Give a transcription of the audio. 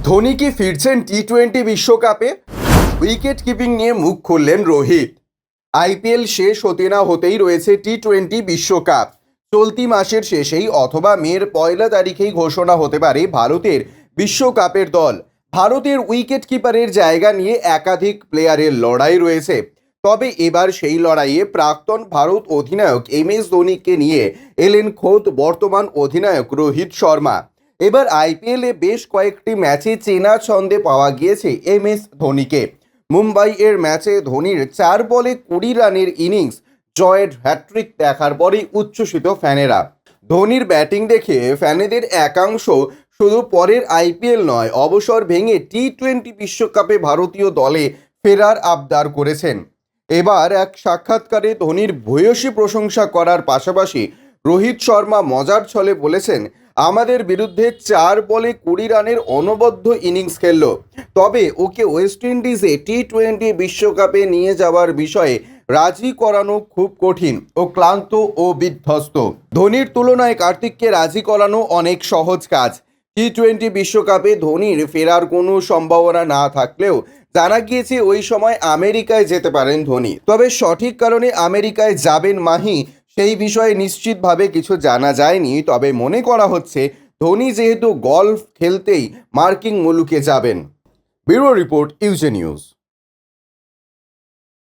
ধোনি কি ফিরছেন টি-20 বিশ্বকাপে? উইকেট কিপিং নিয়ে মুখ খুললেন রোহিত। আইপিএল শেষ হতে না হতেই রয়েছে টি-20 বিশ্বকাপ। চলতি মাসের শেষেই অথবা মের 1 তারিখেই ঘোষণা হতে পারে ভারতের বিশ্বকাপের দল। ভারতের উইকেট কিপারের জায়গা নিয়ে একাধিক প্লেয়ারের লড়াই রয়েছে। তবে এবার সেই লড়াইয়ে প্রাক্তন ভারত অধিনায়ক MS ধোনিকে নিয়ে এলেন খোদ বর্তমান অধিনায়ক রোহিত শর্মা। এবার আইপিএলে বেশ কয়েকটি ম্যাচে চেনা ছন্দে পাওয়া গিয়েছে MS ধোনিকে। মুম্বাই এর ম্যাচে ধোনির 4 বলে 20 রানের ইনিংস জয়ের হ্যাট্রিক দেখার পরেই উচ্ছ্বসিত ফ্যানেরা। ধোনির ব্যাটিং দেখে ফ্যানেদের একাংশ শুধু পরের আইপিএল নয়, অবসর ভেঙে টি-20 বিশ্বকাপে ভারতীয় দলে ফেরার আবদার করেছেন। এবার এক সাক্ষাৎকারে ধোনির ভূয়সী প্রশংসা করার পাশাপাশি রোহিত শর্মা মজার ছলে বলেছেন, আমাদের বিরুদ্ধে 4 বলে 20 রানের অনবদ্য ইনিংস খেলল, তবে ওকে ওয়েস্ট ইন্ডিজে টি-20 বিশ্বকাপে নিয়ে যাওয়ার বিষয়ে রাজি করানো খুব কঠিন। ও ক্লান্ত ও বিধ্বস্ত। ধোনির তুলনায় কার্তিককে রাজি করানো অনেক সহজ কাজ। টি-20 বিশ্বকাপে ধোনির ফেরার কোনো সম্ভাবনা না থাকলেও জানা গিয়েছে ওই সময় আমেরিকায় যেতে পারেন ধোনি। তবে সঠিক কারণে আমেরিকায় যাবেন মাহি সেই বিষয়ে নিশ্চিতভাবে কিছু জানা যায়নি। তবে মনে করা হচ্ছে ধোনি যেহেতু গলফ খেলতেই মার্কিন মুলুকে যাবেন। ব্যুরো রিপোর্ট, ইউজে নিউজ।